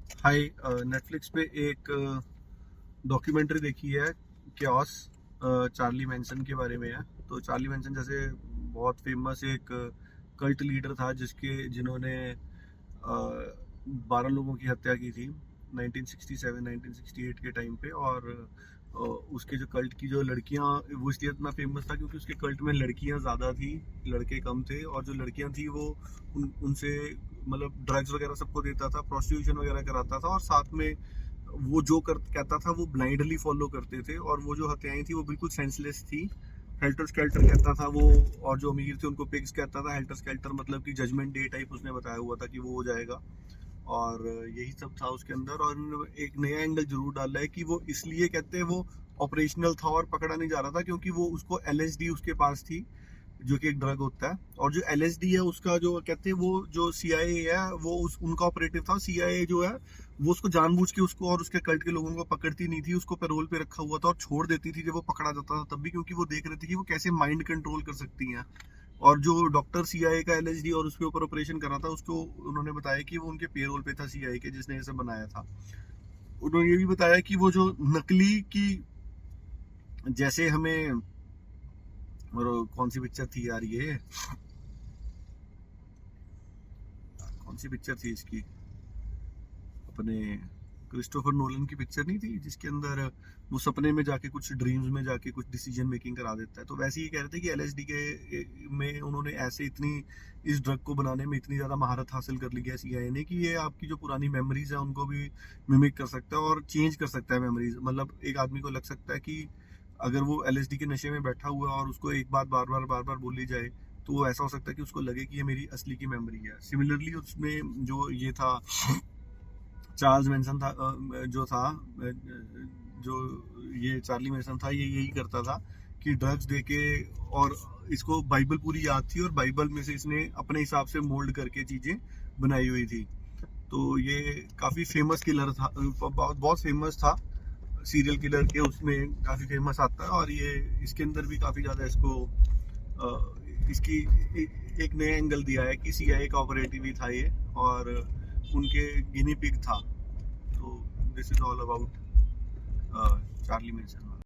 हाय। Netflix पे एक documentary देखी है, क्योस, चार्ली मैनसन के बारे में है। तो चार्ली मैनसन जैसे बहुत फेमस एक कल्ट लीडर था जिन्होंने 12 लोगों की हत्या की थी 1967-1968 के टाइम पे। और उसके जो कल्ट की जो लड़कियां, वो इसलिए इतना फेमस था क्योंकि उसके कल्ट में लड़कियां ज़्यादा थी, लड़के कम थे। और जो लड़कियां थी वो उनसे मतलब ड्रग्स वगैरह सबको देता था, प्रोस्टिट्यूशन वगैरह कराता था, और साथ में वो जो कहता था वो ब्लाइंडली फॉलो करते थे। और वो जो हत्याएं थी वो बिल्कुल सेंसलेस थी। हेल्टर स्केल्टर कहता था वो, और जो अमीर थे उनको पिग्स कहता था। हेल्टर स्केल्टर मतलब कि जजमेंट डे टाइप उसने बताया हुआ था कि वो हो जाएगा। और यही सब था उसके अंदर। और एक नया एंगल जरूर डाला है कि वो इसलिए कहते हैं वो ऑपरेशनल था और पकड़ा नहीं जा रहा था क्योंकि वो उसको एलएसडी उसके पास थी, जो कि एक ड्रग होता है। और जो एलएसडी है उसका जो कहते हैं वो जो सीआईए है वो उनका ऑपरेटिव था। सीआईए जो है वो उसको जानबूझ के उसको और उसके कल्ट के लोगों को पकड़ती नहीं थी, उसको पैरोल पे रखा हुआ था और छोड़ देती थी जब वो पकड़ा जाता था तब भी, क्योंकि वो देख रहे थे कि वो कैसे माइंड कंट्रोल कर सकती हैं। और जो डॉक्टर सीआईए का एलएसडी और उसके ऊपर ऑपरेशन कर रहा था उसको उन्होंने बताया कि वो उनके पेरोल पे था, सीआईए के जिसने इसे बनाया था। उन्होंने ये भी बताया कि वो जो नकली की, जैसे हमें, और कौन सी पिक्चर थी यार ये, कौन सी पिक्चर थी इसकी, अपने क्रिस्टोफर नोलन की पिक्चर नहीं थी जिसके अंदर वो सपने में जाके कुछ ड्रीम्स में जाके कुछ डिसीजन मेकिंग करा देता है। तो वैसे ही कह रहे थे कि एलएसडी के में उन्होंने ऐसे इतनी इस ड्रग को बनाने में इतनी ज़्यादा महारत हासिल कर ली है सीआईए ने कि ये आपकी जो पुरानी मेमोरीज है उनको भी मिमिक कर सकता है और चेंज कर सकता है मेमोरीज। मतलब एक आदमी को लग सकता है कि अगर वो एलएसडी के नशे में बैठा हुआ है और उसको एक बात बार बार बोली जाए तो वो ऐसा हो सकता है कि उसको लगे कि ये मेरी असली की मेमोरी है। सिमिलरली उसमें जो ये था, चार्ल्स मैनसन था, जो था, जो ये चार्ली मैनसन था, ये यही करता था कि ड्रग्स देके, और इसको बाइबल पूरी याद थी और बाइबल में से इसने अपने हिसाब से मोल्ड करके चीजें बनाई हुई थी। तो ये काफी फेमस किलर था, बहुत बहुत फेमस था, सीरियल किलर के उसमें काफी फेमस आता है। और ये इसके अंदर भी काफी ज्यादा इसको इसकी एक नया एंगल दिया है कि सीआईए का ऑपरेटिव ही था ये, और उनके गिनी पिग था। तो this is all about Charlie Manson.